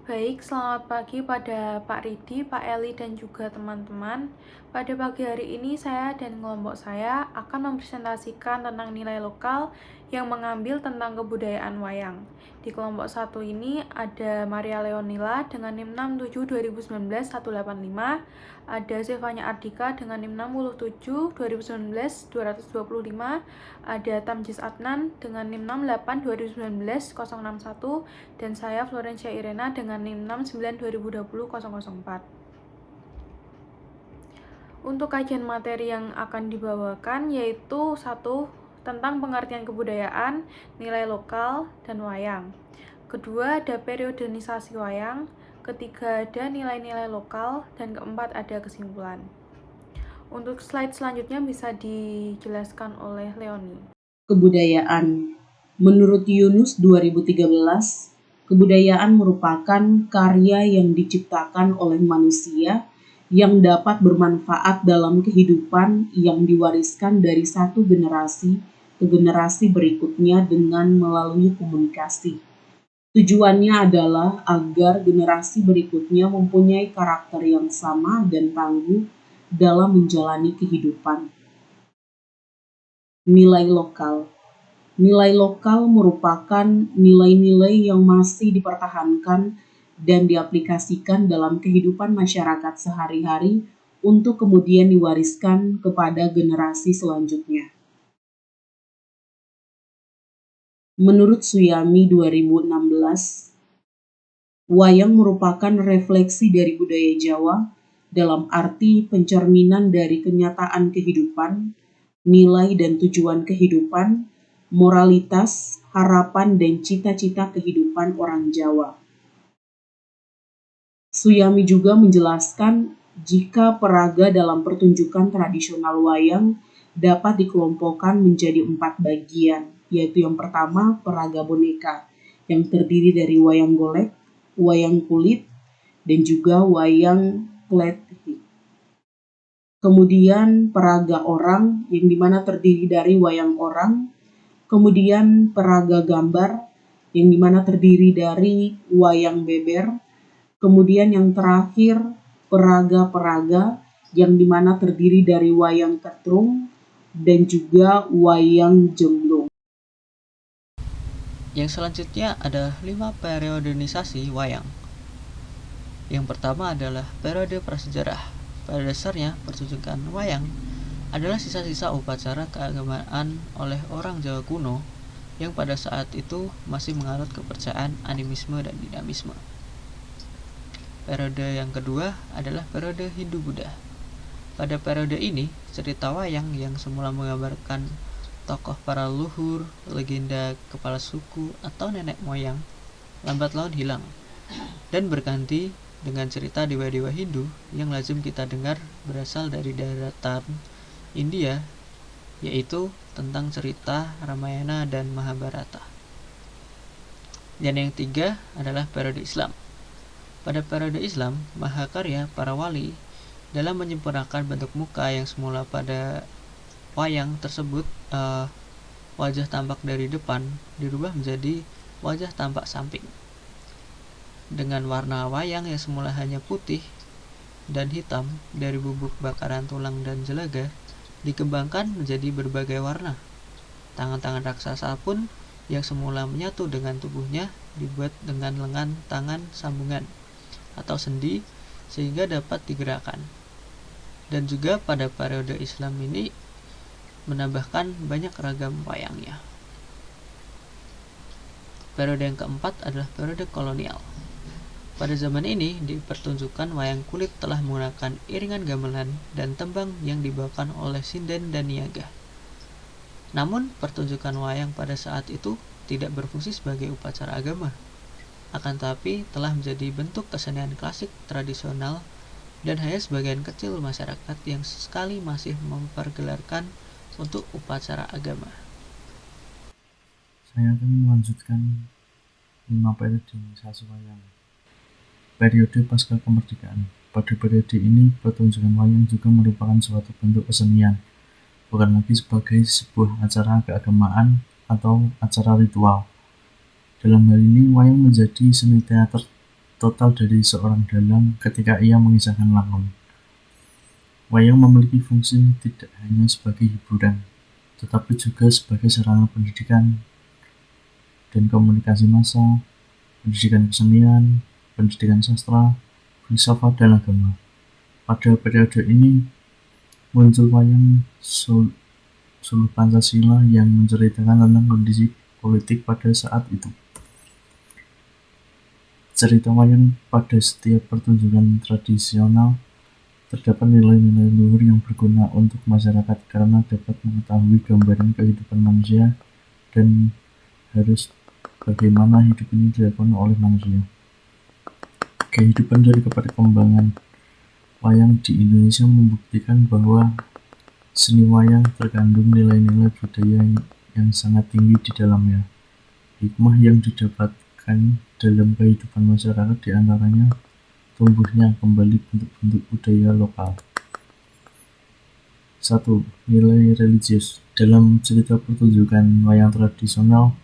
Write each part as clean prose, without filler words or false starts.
Baik, selamat pagi pada Pak Ridi, Pak Eli, dan juga teman-teman. Pada pagi hari ini saya dan kelompok saya akan mempresentasikan tentang nilai lokal yang mengambil tentang kebudayaan wayang. Di kelompok satu ini ada Maria Leonila dengan NIM 67 2019 185, ada Zevanya Ardika dengan NIM 67 2019 225, ada Tamjiz Adnan dengan NIM 68 2019 061, dan saya Florencia Irena dengan NIM 69 2020 004. Untuk kajian materi yang akan dibawakan yaitu satu, tentang pengertian kebudayaan, nilai lokal, dan wayang. Kedua, ada periodenisasi wayang. Ketiga, ada nilai-nilai lokal. Dan keempat, ada kesimpulan. Untuk slide selanjutnya bisa dijelaskan oleh Leoni. Kebudayaan. Menurut Yunus 2013, kebudayaan merupakan karya yang diciptakan oleh manusia yang dapat bermanfaat dalam kehidupan yang diwariskan dari satu generasi ke generasi berikutnya dengan melalui komunikasi. Tujuannya adalah agar generasi berikutnya mempunyai karakter yang sama dan tangguh dalam menjalani kehidupan. Nilai lokal. Nilai lokal merupakan nilai-nilai yang masih dipertahankan dan diaplikasikan dalam kehidupan masyarakat sehari-hari untuk kemudian diwariskan kepada generasi selanjutnya. Menurut Suyami 2016, wayang merupakan refleksi dari budaya Jawa dalam arti pencerminan dari kenyataan kehidupan, nilai dan tujuan kehidupan, moralitas, harapan, dan cita-cita kehidupan orang Jawa. Suyami juga menjelaskan jika peraga dalam pertunjukan tradisional wayang dapat dikelompokkan menjadi 4 bagian, yaitu yang pertama peraga boneka, yang terdiri dari wayang golek, wayang kulit, dan juga wayang kletik. Kemudian peraga orang, yang dimana terdiri dari wayang orang. Kemudian peraga gambar, yang dimana terdiri dari wayang beber. Kemudian yang terakhir peraga-peraga, yang dimana terdiri dari wayang ketrung dan juga wayang jemblung. Yang selanjutnya ada 5 periodenisasi wayang. Yang pertama adalah periode prasejarah. Pada dasarnya, pertunjukan wayang adalah sisa-sisa upacara keagamaan oleh orang Jawa kuno yang pada saat itu masih menganut kepercayaan animisme dan dinamisme. Periode yang kedua adalah periode Hindu-Buddha. Pada periode ini, cerita wayang yang semula menggambarkan tokoh para leluhur, legenda kepala suku, atau nenek moyang, lambat laun hilang dan berganti dengan cerita dewa-dewa Hindu yang lazim kita dengar berasal dari daratan India, yaitu tentang cerita Ramayana dan Mahabharata. Dan yang tiga adalah periode Islam. Pada periode Islam, mahakarya para wali dalam menyempurnakan bentuk muka yang semula pada wayang tersebut wajah tampak dari depan dirubah menjadi wajah tampak samping. Dengan warna wayang yang semula hanya putih dan hitam dari bubuk bakaran tulang dan jelaga dikembangkan menjadi berbagai warna. Tangan-tangan raksasa pun yang semula menyatu dengan tubuhnya dibuat dengan lengan tangan sambungan atau sendi sehingga dapat digerakkan. Dan juga pada periode Islam ini menambahkan banyak ragam wayangnya. Periode yang keempat adalah periode kolonial. Pada zaman ini, di pertunjukan wayang kulit telah menggunakan iringan gamelan dan tembang yang dibawakan oleh sinden dan niaga. Namun, pertunjukan wayang pada saat itu tidak berfungsi sebagai upacara agama, akan tetapi telah menjadi bentuk kesenian klasik tradisional dan hanya sebagian kecil masyarakat yang sekali masih mempergelarkan untuk upacara agama. Saya akan melanjutkan 5 periodenisasi wayang. Periode pasca kemerdekaan. Pada periode ini, pertunjukan wayang juga merupakan suatu bentuk kesenian, bukan lagi sebagai sebuah acara keagamaan atau acara ritual. Dalam hal ini, wayang menjadi seni teater total dari seorang dalang ketika ia mengisahkan lakon. Wayang memiliki fungsi tidak hanya sebagai hiburan, tetapi juga sebagai sarana pendidikan dan komunikasi massa, pendidikan kesenian, pendidikan sastra, filsafat, dan agama. Pada periode ini muncul wayang suluh Pancasila yang menceritakan tentang kondisi politik pada saat itu. Cerita wayang pada setiap pertunjukan tradisional terdapat nilai-nilai luhur yang berguna untuk masyarakat karena dapat mengetahui gambaran kehidupan manusia dan harus bagaimana hidup ini dilakukan oleh manusia. Kehidupan dari perkembangan wayang di Indonesia membuktikan bahwa seni wayang terkandung nilai-nilai budaya yang sangat tinggi di dalamnya. Hikmah yang didapatkan dalam kehidupan masyarakat diantaranya tumbuhnya kembali bentuk-bentuk budaya lokal. 1. Nilai religius. Dalam cerita pertunjukan wayang tradisional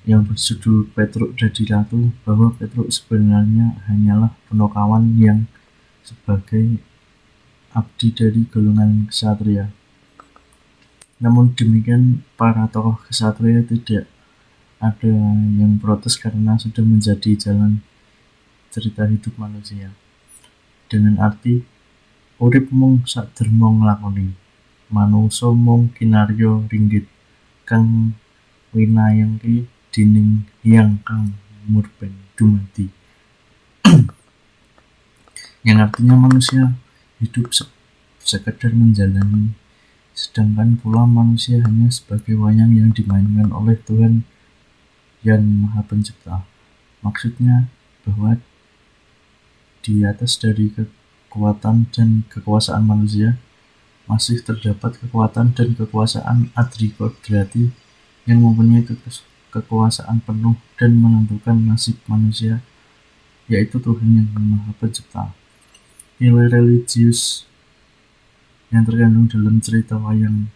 yang berjudul Petruk Dadi Ratu, bahwa Petruk sebenarnya hanyalah Punokawan yang sebagai abdi dari golongan ksatria. Namun demikian, para tokoh ksatria tidak ada yang protes karena sudah menjadi jalan cerita hidup manusia. Dengan arti urip mung sadherma nglakoni, manungsa mung kinarya ringgit kang winayangke dening Hyang Kang Murben dumadi. Yang artinya manusia hidup sekedar menjalani, sedangkan pula manusia hanya sebagai wayang yang dimainkan oleh Tuhan yang Maha Pencipta. Maksudnya bahwa di atas dari kekuatan dan kekuasaan manusia masih terdapat kekuatan dan kekuasaan adrikodrati yang mempunyai kekuasaan penuh dan menentukan nasib manusia, yaitu Tuhan yang Maha Pencipta. Nilai religius yang terkandung dalam cerita wayang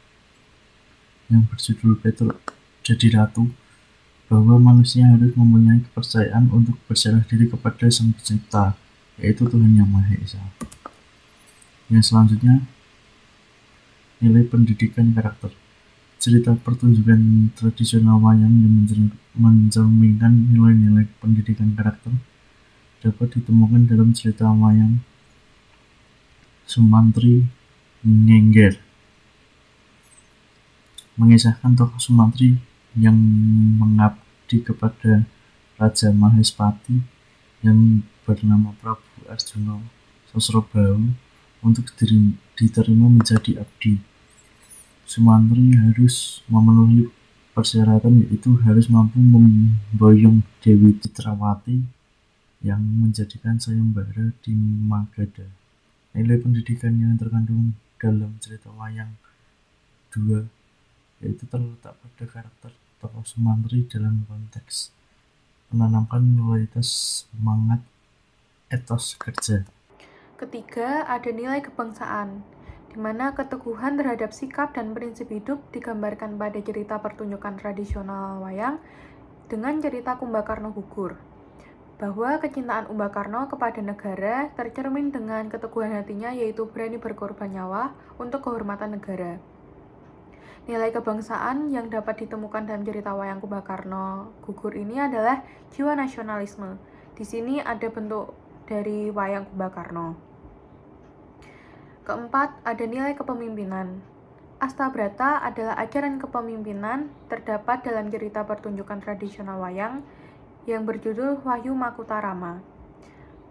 yang berjudul Petruk Dadi Ratu, bahwa manusia harus mempunyai kepercayaan untuk berserah diri kepada Sang Pencipta, yaitu Tuhan Yang Maha Esa. Yang selanjutnya, nilai pendidikan karakter. Cerita pertunjukan tradisional wayang yang mencerminkan nilai-nilai pendidikan karakter dapat ditemukan dalam cerita wayang Sumantri Ngengger, mengisahkan tokoh Sumantri yang mengabdi kepada Raja Mahespati yang bernama Prabu Arjuna Sosrobahu untuk diterima menjadi abdi. Sumantri harus memenuhi persyaratan, yaitu harus mampu memboyong Dewi Citrawati yang menjadikan sayembara di Magadha. Nilai pendidikan yang terkandung dalam cerita wayang 2 yaitu terletak pada karakter tokoh Sumantri dalam konteks menanamkan loyalitas, semangat, etos kerja. Ketiga, ada nilai kebangsaan, di mana keteguhan terhadap sikap dan prinsip hidup digambarkan pada cerita pertunjukan tradisional wayang dengan cerita Kumbakarna Gugur, bahwa kecintaan Umbakarna kepada negara tercermin dengan keteguhan hatinya, yaitu berani berkorban nyawa untuk kehormatan negara. Nilai kebangsaan yang dapat ditemukan dalam cerita wayang Kumbakarna Gugur ini adalah jiwa nasionalisme. Di sini ada bentuk dari wayang Kumbakarna. Keempat, ada nilai kepemimpinan. Astabrata adalah ajaran kepemimpinan terdapat dalam cerita pertunjukan tradisional wayang yang berjudul Wahyu Makutarama,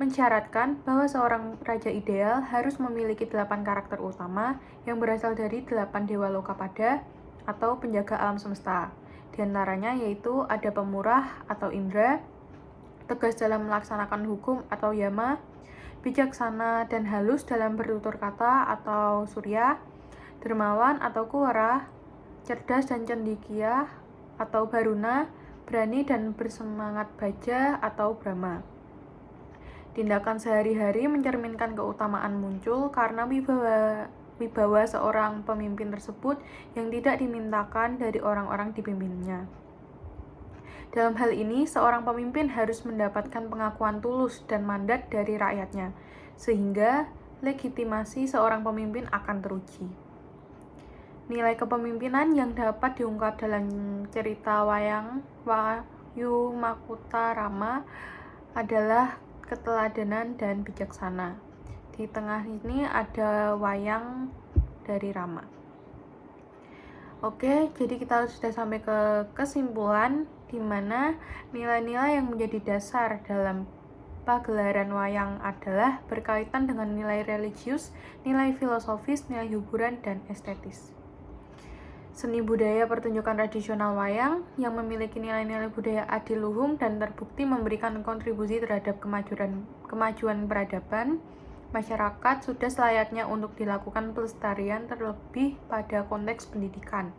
mensyaratkan bahwa seorang raja ideal harus memiliki 8 karakter utama yang berasal dari 8 dewa Lokapada atau penjaga alam semesta. Di antaranya yaitu ada pemurah atau Indra, tegas dalam melaksanakan hukum atau Yama, bijaksana dan halus dalam bertutur kata atau Surya, dermawan atau Kuwara, cerdas dan cendekia atau Baruna, berani dan bersemangat baja atau Brahma. Tindakan sehari-hari mencerminkan keutamaan muncul karena wibawa seorang pemimpin tersebut yang tidak dimintakan dari orang-orang dipimpinnya. Dalam hal ini, seorang pemimpin harus mendapatkan pengakuan tulus dan mandat dari rakyatnya, sehingga legitimasi seorang pemimpin akan teruji. Nilai kepemimpinan yang dapat diungkap dalam cerita wayang Wahyu Makutha Rama adalah keteladanan dan bijaksana. Di tengah ini ada wayang dari Rama. Oke, jadi kita sudah sampai ke kesimpulan di mana nilai-nilai yang menjadi dasar dalam pagelaran wayang adalah berkaitan dengan nilai religius, nilai filosofis, nilai hiburan, dan estetis. Seni budaya pertunjukan tradisional wayang yang memiliki nilai-nilai budaya adiluhung dan terbukti memberikan kontribusi terhadap kemajuan peradaban masyarakat sudah selayaknya untuk dilakukan pelestarian terlebih pada konteks pendidikan.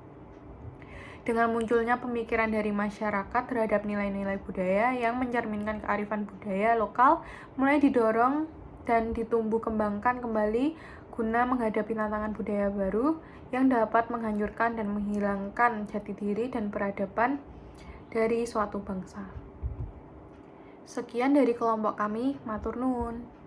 Dengan munculnya pemikiran dari masyarakat terhadap nilai-nilai budaya yang mencerminkan kearifan budaya lokal mulai didorong dan ditumbuh kembangkan kembali guna menghadapi tantangan budaya baru yang dapat menghancurkan dan menghilangkan jati diri dan peradaban dari suatu bangsa. Sekian dari kelompok kami, matur nuwun.